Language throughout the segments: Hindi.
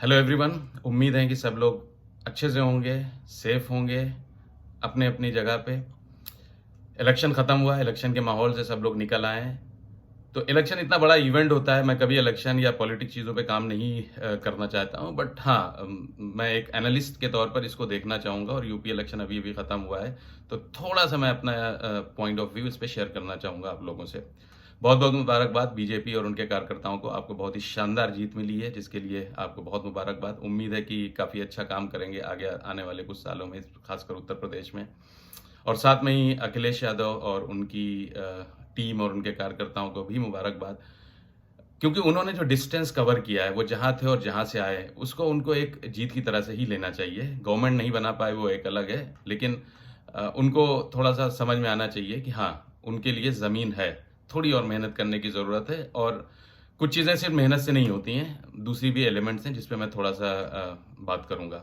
Hello everyone. उम्मीद है कि सब लोग अच्छे से होंगे, सेफ होंगे, अपने अपनी जगह पे। इलेक्शन ख़त्म हुआ, इलेक्शन के माहौल से सब लोग निकल आए हैं। तो इलेक्शन इतना बड़ा इवेंट होता है, मैं कभी इलेक्शन या पॉलिटिक्स चीज़ों पे काम नहीं करना चाहता हूँ, बट हाँ, मैं एक एनालिस्ट के तौर पर इसको देखना चाहूँगा और यूपी इलेक्शन अभी-अभी ख़त्म हुआ है, तो थोड़ा-सा मैं अपना पॉइंट ऑफ व्यू इस पे शेयर करना चाहूँगा आप लोगों से। बहुत-बहुत मुबारकबाद बीजेपी और उनके कार्यकर्ताओं को, आपको बहुत ही शानदार जीत मिली है, जिसके लिए आपको बहुत मुबारकबाद। उम्मीद है कि काफ़ी अच्छा काम करेंगे आगे आने वाले कुछ सालों में, खासकर उत्तर प्रदेश में। और साथ में ही अखिलेश यादव और उनकी टीम और उनके कार्यकर्ताओं को भी मुबारकबाद, क्योंकि उन्होंने जो डिस्टेंस कवर किया है, वो जहाँ थे और जहाँ से आए, उसको उनको एक जीत की तरह से ही लेना चाहिए। गवर्नमेंट नहीं बना पाए वो एक अलग है, लेकिन उनको थोड़ा-सा समझ में आना चाहिए कि हाँ, उनके लिए ज़मीन है, थोड़ी और मेहनत करने की ज़रूरत है और कुछ चीज़ें सिर्फ़ मेहनत से नहीं होती हैं, दूसरी भी एलिमेंट्स हैं जिस पे मैं थोड़ा-सा बात करूँगा।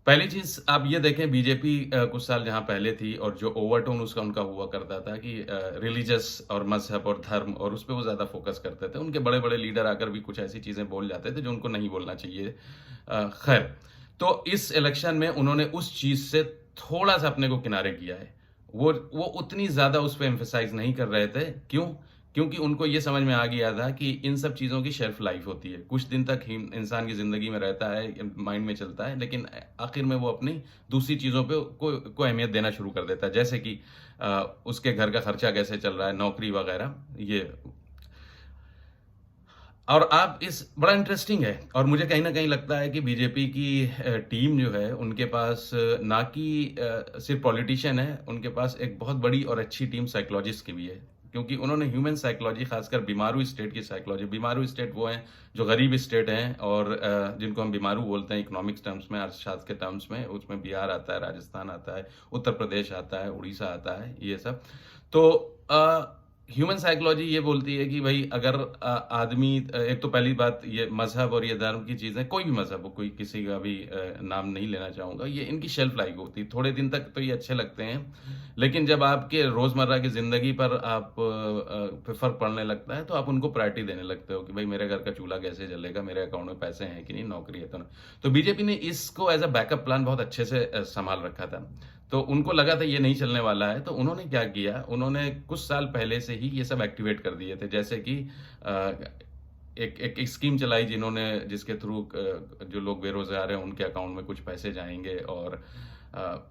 पहली चीज़ आप ये देखें, बीजेपी कुछ साल जहाँ पहले थी और जो ओवरटोन उसका उनका हुआ करता था कि रिलीजियस और मज़हब और धर्म और उस पे वो ज़्यादा फ़ोकस करते थे। उनके बड़े-बड़े लीडर आकर भी कुछ ऐसी चीज़ें बोल जाते थे जो उनको नहीं बोलना चाहिए। खैर, तो इस इलेक्शन में उन्होंने उस चीज़ से थोड़ा-सा अपने को किनारे किया है। वो उतनी ज़्यादा उस पे एम्फसाइज़ नहीं कर रहे थे। क्यों? क्योंकि उनको ये समझ में आ गया था कि इन सब चीज़ों की शेल्फ लाइफ होती है। कुछ दिन तक ही इंसान की ज़िंदगी में रहता है, माइंड में चलता है, लेकिन आखिर में वो अपनी दूसरी चीज़ों पे को अहमियत देना शुरू कर देता है। जैसे कि उसके घर का खर्चा कैसे चल रहा है, नौकरी वगैरह ये। और आप इस बड़ा इंटरेस्टिंग है और मुझे कहीं न कहीं लगता है कि बीजेपी की टीम जो है, उनके पास ना कि सिर्फ़ पॉलिटिशियन है, उनके पास एक बहुत बड़ी और अच्छी टीम साइकोलॉजिस्ट की भी है। क्योंकि उन्होंने ह्यूमन साइकोलॉजी, ख़ासकर बीमारू स्टेट की साइकोलॉजी, बीमारू स्टेट वो हैं जो गरीब स्टेट हैं और जिनको हम बीमारू बोलते हैं इकोनॉमिक्स टर्म्स में, अर्थशास्त्र के टर्म्स में, उसमें बिहार आता है, राजस्थान आता है, उत्तर प्रदेश आता है, उड़ीसा आता है, ये सब। तो ह्यूमन साइकोलॉजी ये बोलती है कि भई अगर आदमी एक तो पहली बात, ये मज़हब और ये धर्म की चीज़ें, कोई भी मज़हब हो, कोई किसी का भी नाम नहीं लेना चाहूँगा, ये इनकी शेल्फ लाइफ होती है। थोड़े दिन तक तो ये अच्छे लगते हैं, लेकिन जब आपके रोज़मर्रा की ज़िंदगी पर पे फ़र्क पड़ने लगता है, तो आप उनको प्रायोरिटी देने लगते हो कि भई मेरे घर का चूल्हा कैसे जलेगा, मेरे अकाउंट में पैसे हैं कि नहीं, नौकरी है तो नहीं। तो बीजेपी ने इसको एज़ अ बैकअप प्लान बहुत अच्छे से सँभाल रखा था। तो उनको लगा था ये नहीं चलने वाला है, तो उन्होंने क्या किया, उन्होंने कुछ साल पहले से ही ये सब एक्टिवेट कर दिए थे। जैसे कि अ, एक स्कीम चलाई जिन्होंने, जिसके थ्रू जो लोग बेरोज़गार हैं, उनके अकाउंट में कुछ पैसे जाएँगे और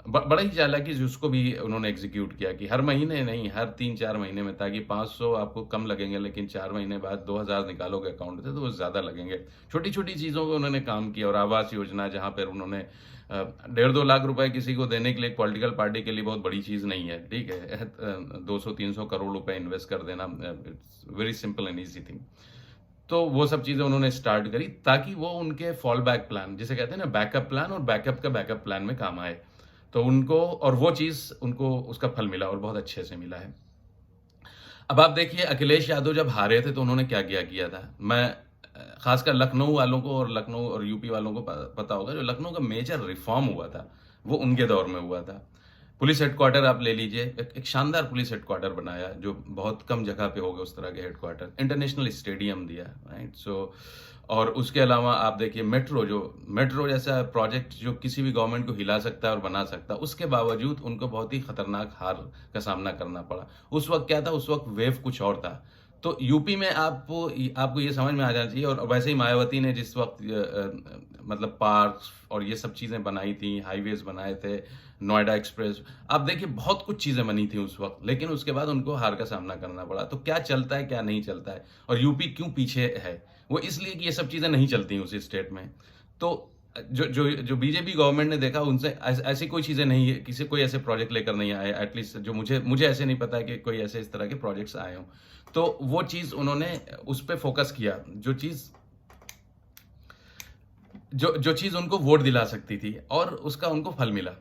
बड़ा ही चालाकी से उसको भी उन्होंने एग्ज़ीक्यूट किया कि हर महीने नहीं, हर 3-4 महीने में, ताकि 500 आपको कम लगेंगे, लेकिन 4 महीने बाद 2000 निकालोगे अकाउंट से, तो वो ज़्यादा लगेंगे। छोटी-छोटी चीज़ों पे उन्होंने काम किया और आवास योजना, जहाँ पर उन्होंने डेढ़ 2 लाख रुपए किसी को देने के लिए, एक पॉलिटिकल पार्टी के लिए बहुत बड़ी चीज़ नहीं है, ठीक है? 200-300 करोड़ रुपए इन्वेस्ट कर देना, it's very simple and easy thing. तो वो सब चीज़ें उन्होंने स्टार्ट करी ताकि वो उनके फॉल बैक प्लान, जिसे कहते हैं ना बैकअप प्लान, और बैकअप का बैकअप प्लान में काम आए। तो उनको, और वो चीज़ उनको उसका फल मिला और बहुत अच्छे से मिला है। अब आप देखिए, अखिलेश यादव जब हारे थे तो उन्होंने क्या-क्या किया था। मैं ख़ासकर लखनऊ वालों को और लखनऊ और यूपी वालों को पता होगा, जो लखनऊ का मेजर रिफ़ॉर्म हुआ था, वो उनके दौर में हुआ था। पुलिस हेडक्वार्टर आप ले लीजिए, एक शानदार पुलिस हेडक्वार्टर बनाया, जो बहुत कम जगह पे होगा उस तरह के हेडक्वार्टर। इंटरनेशनल स्टेडियम दिया, राइट? सो और उसके अलावा आप देखिए मेट्रो जैसा प्रोजेक्ट जो किसी भी गवर्नमेंट को हिला सकता है और बना सकता है, उसके बावजूद उनको बहुत ही खतरनाक हार का सामना करना पड़ा। उस वक़्त क्या था, उस वक़्त वेव कुछ और था। तो यूपी में आपको ये समझ में आ जाना चाहिए। और वैसे ही मायावती ने जिस वक़्त मतलब पार्क्स और ये सब चीज़ें बनाई थी, हाईवेज़ बनाए थे, नोएडा एक्सप्रेस, आप देखिए बहुत कुछ चीज़ें बनी थी उस वक़्त, लेकिन उसके बाद उनको हार का सामना करना पड़ा। तो क्या चलता है, क्या नहीं चलता है, और यूपी क्यों पीछे है? वो इसलिए कि ये सब चीज़ें नहीं चलती उस स्टेट में। तो जो बीजेपी गवर्नमेंट ने देखा, उनसे ऐसी कोई चीज़ें नहीं है, किसी कोई ऐसे प्रोजेक्ट लेकर नहीं आए, एटलीस्ट जो मुझे ऐसे नहीं पता है कि कोई ऐसे इस तरह के प्रोजेक्ट्स आए हों। तो वो चीज़ उन्होंने उस पे फ़ोकस किया, जो चीज़ उनको वोट दिला सकती थी, और उसका उनको फल मिला।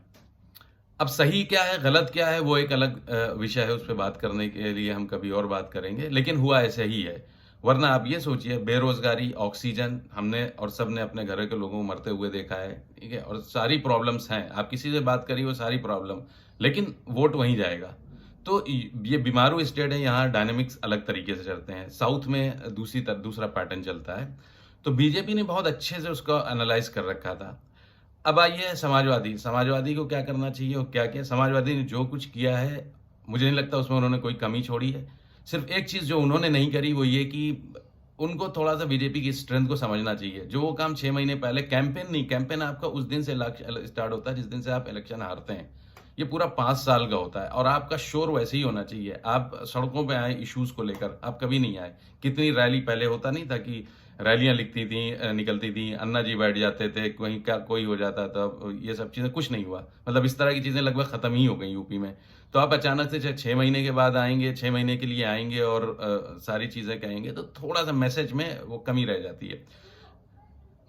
अब सही क्या है, गलत क्या है, वो एक अलग विषय है, उस पे बात करने के लिए हम कभी और बात करेंगे, लेकिन हुआ ऐसे ही है। वरना आप ये सोचिए, बेरोज़गारी, ऑक्सीजन, हमने और सबने अपने घर के लोगों को मरते हुए देखा है, ठीक है? और सारी प्रॉब्लम्स हैं, आप किसी से बात करिए, वो सारी प्रॉब्लम, लेकिन वोट वहीं जाएगा। तो ये बीमारू स्टेट है, यहाँ डायनामिक्स अलग तरीके से चलते हैं। साउथ में दूसरा पैटर्न चलता है। तो बीजेपी ने बहुत अच्छे से उसको एनालाइज़ कर रखा था। अब आइए समाजवादी, समाजवादी को क्या करना चाहिए और क्या किया? समाजवादी ने जो कुछ किया है, मुझे नहीं लगता उसमें उन्होंने कोई कमी छोड़ी है। सिर्फ़ एक चीज़ जो उन्होंने नहीं करी वो ये कि उनको थोड़ा-सा बीजेपी की स्ट्रेंथ को समझना चाहिए। जो वो काम 6 महीने पहले कैंपेन नहीं, कैंपेन आपका उस दिन से स्टार्ट होता है जिस दिन से आप इलेक्शन हारते हैं। ये पूरा 5 साल का होता है और आपका शोर वैसे ही होना चाहिए। आप सड़कों पे आए इश्यूज़ को लेकर, आप कभी नहीं आए। कितनी रैली पहले होता नहीं था कि रैलियाँ लिखती थी निकलती थी, अन्ना जी बैठ जाते थे, कहीं क्या कोई हो जाता था, ये सब चीज़ें कुछ नहीं हुआ। मतलब इस तरह की चीज़ें लगभग ख़त्म ही हो गई यूपी में। तो आप अचानक से 6 महीने के बाद आएँगे, 6 महीने के लिए आएँगे और सारी चीज़ें कहेंगे, तो थोड़ा-सा मैसेज में वो कमी रह जाती है।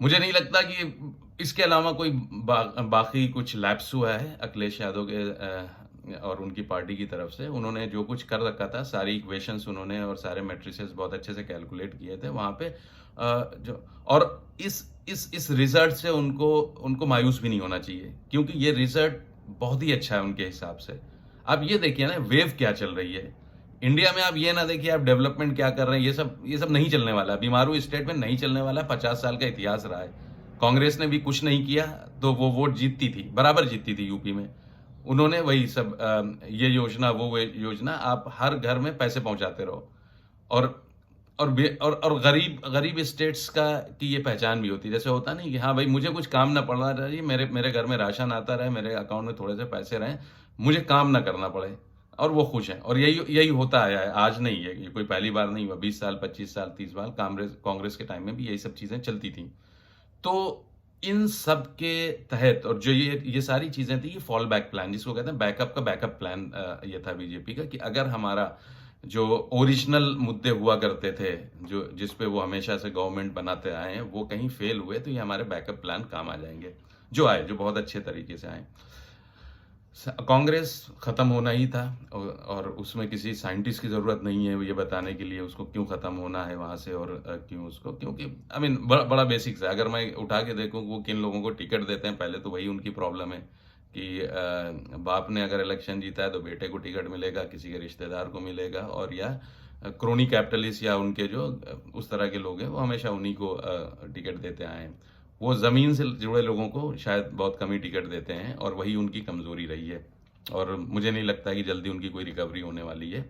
मुझे नहीं लगता कि इसके अलावा कोई बाकी कुछ लैप्स हुआ है अखिलेश यादव के और उनकी पार्टी की तरफ से। उन्होंने जो कुछ कर रखा था, सारी इक्वेशंस उन्होंने और सारे मैट्रिसेस बहुत अच्छे से कैलकुलेट किए थे वहाँ पे। जो और इस रिज़ल्ट से उनको उनको मायूस भी नहीं होना चाहिए, क्योंकि ये रिज़ल्ट बहुत ही अच्छा है उनके हिसाब से। आप ये देखिए ना वेव क्या चल रही है। इंडिया में आप ये ना देखिए आप डेवलपमेंट क्या कर रहे हैं, ये सब नहीं चलने वाला है। बीमारू स्टेट में नहीं चलने वाला है, 50 साल का इतिहास रहा है। कांग्रेस ने भी कुछ नहीं किया, तो वो वोट जीतती थी, बराबर जीतती थी यूपी में। उन्होंने वही सब ये योजना, वो योजना, आप हर घर में पैसे पहुँचाते रहो। और और गरीब गरीब स्टेट्स का की ये पहचान भी होती है। जैसे होता नहीं कि हाँ भाई मुझे कुछ काम ना पड़ना चाहिए, मेरे मेरे घर में राशन आता रहे, मेरे अकाउंट में थोड़े से पैसे रहें, मुझे काम ना करना पड़े और वो खुश हैं। और यही यही होता आया है, आज नहीं है, ये कोई पहली बार नहीं हुआ। 20 साल, 25 साल, 30 साल कांग्रेस कांग्रेस के टाइम में भी यही सब चीज़ें चलती थीं। तो इन सब के तहत और जो ये सारी चीज़ें थी, ये फॉल बैक प्लान जिसको कहते हैं, बैकअप का बैकअप प्लान ये था बीजेपी का कि अगर हमारा जो ओरिजिनल मुद्दे हुआ करते थे, जो जिस पे वो हमेशा से गवर्नमेंट बनाते आए हैं, वो कहीं फेल हुए तो ये हमारे बैकअप प्लान काम आ जाएँगे। जो आए, जो बहुत अच्छे तरीके से आए। कांग्रेस खत्म होना ही था और उसमें किसी साइंटिस्ट की ज़रूरत नहीं है ये बताने के लिए उसको क्यों खत्म होना है वहाँ से और क्यों उसको, क्योंकि आई मीन बड़ा बेसिक्स है। अगर मैं उठा के देखूँ वो किन लोगों को टिकट देते हैं, पहले तो वही उनकी प्रॉब्लम है कि बाप ने अगर इलेक्शन जीता है तो बेटे को टिकट मिलेगा, किसी के रिश्तेदार को मिलेगा, और या क्रोनी कैपिटलिस्ट या उनके जो उस तरह के लोग हैं वो हमेशा उन्हीं को टिकट देते आए हैं। वो ज़मीन से जुड़े लोगों को शायद बहुत कम ही टिकट देते हैं और वही उनकी कमज़ोरी रही है। और मुझे नहीं लगता कि जल्दी उनकी कोई रिकवरी होने वाली है।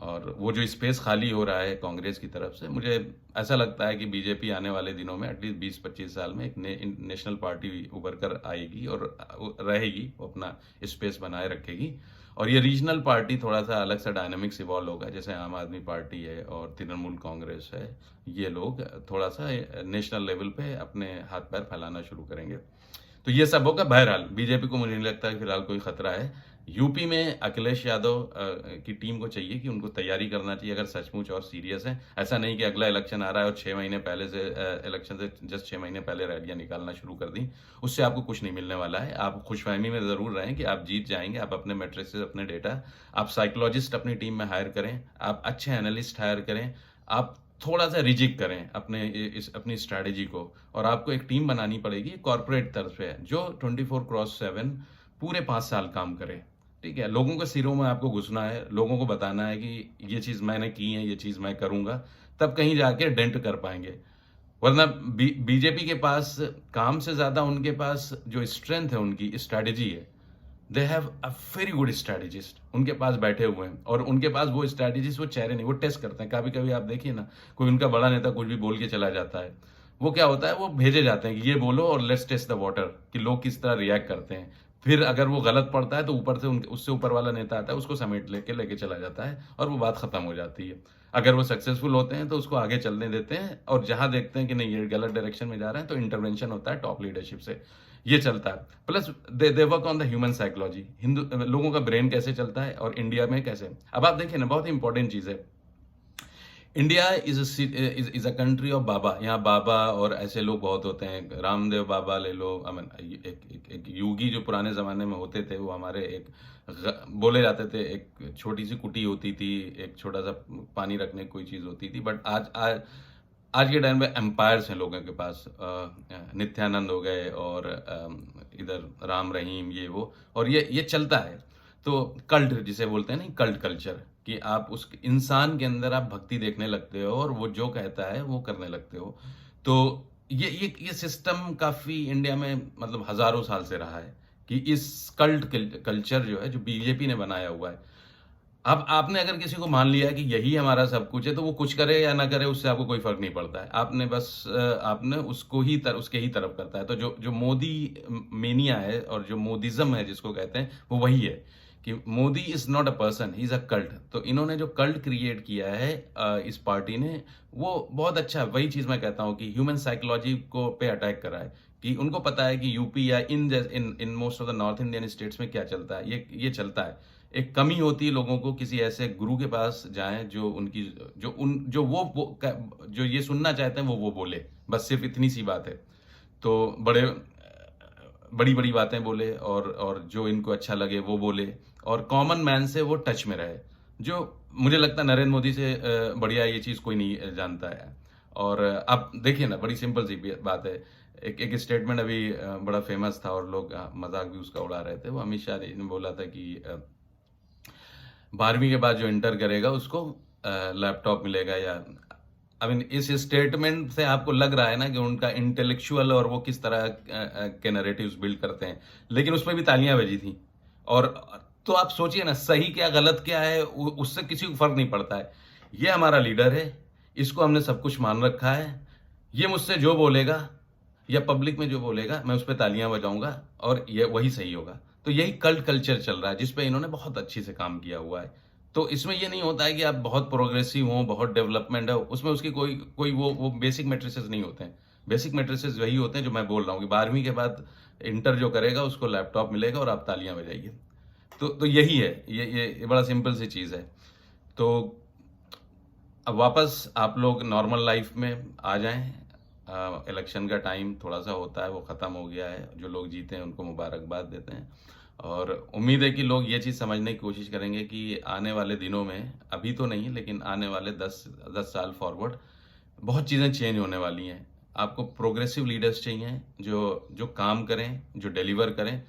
और वो जो स्पेस खाली हो रहा है कांग्रेस की तरफ से, मुझे ऐसा लगता है कि बीजेपी आने वाले दिनों में एटलीस्ट 20-25 साल में एक नेशनल पार्टी उभर कर आएगी और रहेगी, वो अपना स्पेस बनाए रखेगी। और ये रीजनल पार्टी थोड़ा सा अलग सा डायनामिक्स इवॉल्व होगा, जैसे आम आदमी पार्टी है और तृणमूल कांग्रेस है। ये लोग थोड़ा सा नेशनल लेवल पे अपने हाथ पैर फैलाना शुरू करेंगे। तो ये सब होगा। बहरहाल बीजेपी को मुझे नहीं लगता है फिलहाल कोई खतरा है। यूपी में अखिलेश यादव की टीम को चाहिए कि उनको तैयारी करना चाहिए अगर सचमुच और सीरियस है। ऐसा नहीं कि अगला इलेक्शन आ रहा है और 6 महीने पहले से इलेक्शन से जस्ट 6 महीने पहले रैलियाँ निकालना शुरू कर दी। उससे आपको कुछ नहीं मिलने वाला है। आप खुशफहमी में ज़रूर रहें कि आप जीत जाएँगे। आप अपने मैट्रिसेस, अपने डेटा, आप साइकोलॉजिस्ट अपनी टीम में हायर करें, आप अच्छे एनालिस्ट हायर करें, आप थोड़ा-सा रिजिग करें अपनी स्ट्रैटेजी को, और आपको एक टीम बनानी पड़ेगी कॉर्पोरेट तर्ज पे जो 24/7 पूरे 5 साल काम करे। ठीक है? लोगों के सिरों में आपको घुसना है, लोगों को बताना है कि ये चीज़ मैंने की है, ये चीज़ मैं करूँगा, तब कहीं जाके डेंट कर पाएँगे। वरना बीजेपी के पास काम से ज़्यादा उनके पास जो स्ट्रेंथ है, उनकी स्ट्रैटेजी है। They have a very good strategist उनके पास बैठे हुए हैं, और उनके पास वो स्ट्रैटेजिस्ट, वो चेहरे नहीं, वो टेस्ट करते हैं। कभी-कभी आप देखिए ना, कोई उनका बड़ा नेता कुछ भी बोल के चला जाता है। वो क्या होता है, वो भेजे जाते हैं कि ये बोलो और लेट्स टेस्ट द वाटर, कि लोग किस तरह रिएक्ट करते हैं। फिर अगर वो गलत पड़ता है तो ऊपर से उनके उससे ऊपर वाला नेता आता है, उसको समेट लेके चला जाता है और वो बात खत्म हो जाती है। अगर वो सक्सेसफुल होते हैं तो उसको आगे चलने देते हैं, और जहाँ देखते हैं कि नहीं ये गलत डायरेक्शन में जा रहे हैं तो इंटरवेंशन होता है टॉप लीडरशिप से। ये चलता है। Plus they work on the human psychology, Hindu लोगों का ब्रेन कैसे चलता है और इंडिया में कैसे। अब आप देखिए ना, बहुत ही इंपॉर्टेंट चीज़ है। India is a country of baba. यहाँ बाबा और ऐसे लोग बहुत होते हैं। रामदेव बाबा ले लो, आई मीन एक योगी जो पुराने ज़माने में होते थे, वो हमारे एक बोले जाते थे, एक छोटी सी कुटी होती थी, एक छोटा सा पानी रखने की कोई चीज़ होती थी। बट आज आज आज के टाइम पे एम्पायर्स हैं लोगों के पास। नित्यानंद हो गए और इधर राम रहीम, ये वो, और ये चलता है। तो कल्ट जिसे बोलते हैं ना, कल्ट कल्चर, कि आप उस इंसान के अंदर आप भक्ति देखने लगते हो और वो जो कहता है वो करने लगते हो। तो ये सिस्टम काफ़ी इंडिया में मतलब हज़ारों साल से रहा है कि इस कल्चर जो है, जो बीजेपी ने बनाया हुआ है। अब आपने अगर किसी को मान लिया है कि यही हमारा सब कुछ है, तो वो कुछ करे या ना करे उससे आपको कोई फ़र्क नहीं पड़ता है। आपने बस आपने उसको ही उसके ही तरफ करता है। तो जो जो मोदी मेनिया है और जो मोदिज़्म है जिसको कहते हैं, वो वही है कि Modi is not a person, he is a cult. तो इन्होंने जो कल्ट क्रिएट किया है इस पार्टी ने, वो बहुत अच्छा है। वही चीज़ मैं कहता हूँ कि ह्यूमन साइकोलॉजी को पे अटैक करा है कि उनको पता है कि यूपी या in most of the north Indian states में क्या चलता है। ये चलता है। एक कमी होती है लोगों को किसी ऐसे गुरु के पास जाएँ जो उनकी जो वो जो ये सुनना चाहते हैं वो बोले। बस सिर्फ़ इतनी सी बात है। तो बड़ी-बड़ी बातें बोले और जो इनको अच्छा लगे वो बोले और कॉमन मैन से वो टच में रहे। जो मुझे लगता है नरेंद्र मोदी से बढ़िया ये चीज़ कोई नहीं जानता है। और अब देखिए ना बड़ी सिंपल सी बात है। एक स्टेटमेंट अभी बड़ा फ़ेमस था और लोग मज़ाक भी उसका उड़ा रहे थे। वो अमित शाह जी ने बोला था कि 12वीं के बाद जो इंटर करेगा उसको लैपटॉप मिलेगा या आई मीन इस स्टेटमेंट से आपको लग रहा है ना कि उनका इंटेलेक्चुअल और वो किस तरह के नैरेटिव्स बिल्ड करते हैं। लेकिन उसमें भी तालियां बजी थी। और तो आप सोचिए ना सही क्या गलत क्या है उससे किसी को फर्क नहीं पड़ता है। ये हमारा लीडर है, इसको हमने सब कुछ मान रखा है। ये मुझसे जो बोलेगा या पब्लिक में जो बोलेगा मैं उस पे तालियां बजाऊंगा और ये वही सही होगा। तो यही कल्ट कल्चर चल रहा है जिस पे इन्होंने बहुत अच्छे से काम किया हुआ है। तो इसमें ये नहीं होता है कि आप बहुत प्रोग्रेसिव हो, बहुत डेवलपमेंट है, उसमें उसकी कोई कोई वो बेसिक मैट्रिसेस नहीं होते हैं। बेसिक मैट्रिसेस वही होते हैं जो मैं बोल रहा हूँ कि 12वीं के बाद इंटर जो करेगा उसको लैपटॉप मिलेगा और आप तालियां बजाइए। तो यही है, ये बड़ा सिंपल सी चीज़ है। तो अब वापस आप लोग नॉर्मल लाइफ में आ जाएं। इलेक्शन का टाइम थोड़ा सा होता है, वो ख़त्म हो गया है। जो लोग जीते हैं उनको मुबारकबाद देते हैं और उम्मीद है कि लोग ये चीज़ समझने की कोशिश करेंगे कि आने वाले दिनों में, अभी तो नहीं लेकिन आने वाले 10 साल फॉरवर्ड बहुत चीज़ें चेंज होने वाली हैं। आपको प्रोग्रेसिव लीडर्स चाहिए जो जो काम करें, जो डिलीवर करें,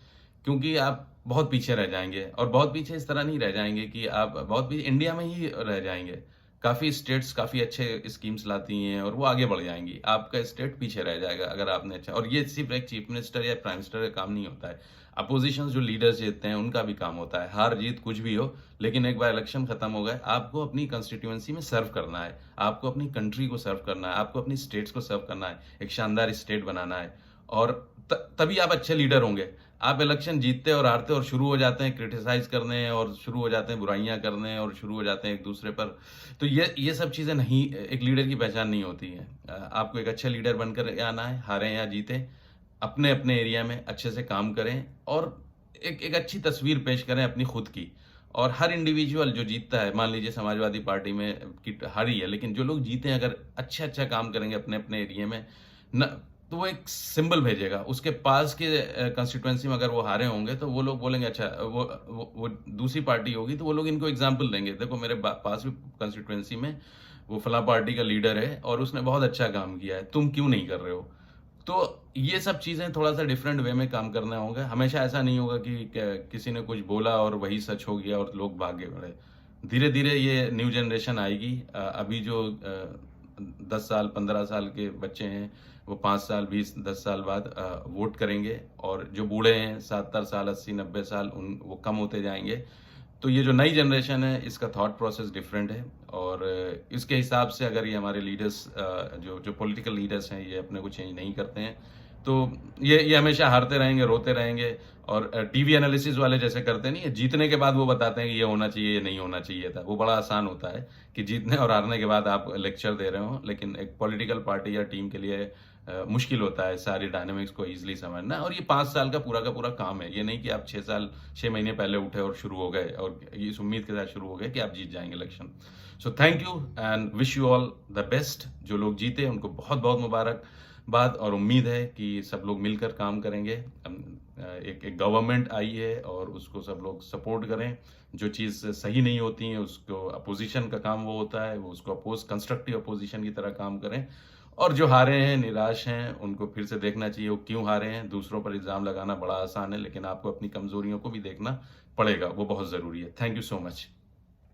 क्योंकि आप बहुत पीछे रह जाएंगे और बहुत पीछे इस तरह नहीं रह जाएंगे कि आप बहुत पीछे इंडिया में ही रह जाएंगे। काफ़ी स्टेट्स काफ़ी अच्छे स्कीम्स लाती हैं और वो आगे बढ़ जाएंगी। आपका स्टेट पीछे रह जाएगा अगर आपने अच्छा, और ये सिर्फ एक चीफ मिनिस्टर या प्राइम मिनिस्टर का काम नहीं होता है। अपोजिशन जो लीडर्स जीतते हैं उनका भी काम होता है। हार जीत कुछ भी हो, लेकिन एक बार इलेक्शन खत्म हो गए, आपको अपनी कंस्टिट्यूएंसी में सर्व करना है, आपको अपनी कंट्री को सर्व करना है, आपको अपनी स्टेट्स को सर्व करना है, एक शानदार स्टेट बनाना है और तभी आप अच्छे लीडर होंगे। आप इलेक्शन जीतते और हारते और शुरू हो जाते हैं क्रिटिसाइज करने और शुरू हो जाते हैं बुराइयां करने और शुरू हो जाते हैं एक दूसरे पर। तो ये सब चीज़ें नहीं, एक लीडर की पहचान नहीं होती है। आपको एक अच्छा लीडर बनकर आना है, हारें या जीतें, अपने अपने एरिया में अच्छे से काम करें और एक अच्छी तस्वीर पेश करें अपनी खुद की। और हर इंडिविजुअल जो जीतता है, मान लीजिए समाजवादी पार्टी में की हारी है, लेकिन जो लोग जीते हैं अगर अच्छा अच्छा काम करेंगे अपने अपने एरिया में न, तो वो एक सिंबल भेजेगा उसके पास के कंस्टिट्यूएंसी में। अगर वो हारे होंगे तो वो लोग बोलेंगे अच्छा वो दूसरी पार्टी होगी तो वो लोग इनको एग्जाम्पल देंगे, देखो मेरे पास भी कंस्टिट्यूएंसी में वो फला पार्टी का लीडर है और उसने बहुत अच्छा काम किया है, तुम क्यों नहीं कर रहे हो। तो ये सब चीज़ें थोड़ा सा डिफरेंट वे में काम करना होगा। हमेशा ऐसा नहीं होगा कि किसी ने कुछ बोला और वही सच हो गया और लोग भागे बढ़े। धीरे धीरे ये न्यू जनरेशन आएगी। अभी जो 10 साल 15 साल के बच्चे हैं वो 5 साल 20 10 साल बाद वोट करेंगे और जो बूढ़े हैं 70 साल 80 90 साल उन वो कम होते जाएंगे। तो ये जो नई जनरेशन है इसका थॉट प्रोसेस डिफरेंट है और इसके हिसाब से अगर ये हमारे लीडर्स जो जो पॉलिटिकल लीडर्स हैं ये अपने को चेंज नहीं करते हैं तो ये हमेशा हारते रहेंगे, रोते रहेंगे और टीवी एनालिसिस वाले जैसे करते नहीं है, जीतने के बाद वो बताते हैं कि ये होना चाहिए, ये नहीं होना चाहिए था। वो बड़ा आसान होता है कि जीतने और हारने के बाद आप लेक्चर दे रहे हो, लेकिन एक पॉलिटिकल पार्टी या टीम के लिए मुश्किल होता है सारी डायनामिक्स को ईजिली समझना। और ये 5 साल का पूरा काम है, ये नहीं कि आप 6 महीने पहले उठे और शुरू हो गए और इस उम्मीद के साथ शुरू हो गए कि आप जीत जाएंगे election. So thank you and wish you all the best. जो लोग जीते उनको बहुत बहुत मुबारकबाद और उम्मीद है कि सब लोग मिलकर काम करेंगे। एक गवर्नमेंट आई है और उसको सब लोग सपोर्ट करें। जो चीज़ सही नहीं होती है उसको अपोजिशन का काम वो होता है, वो उसको अपोज कंस्ट्रक्टिव अपोजिशन की तरह काम करें। और जो हारे हैं, निराश हैं, उनको फिर से देखना चाहिए वो क्यों हारे हैं। दूसरों पर इल्ज़ाम लगाना बड़ा आसान है, लेकिन आपको अपनी कमज़ोरियों को भी देखना पड़ेगा, वो बहुत ज़रूरी है। Thank you so much.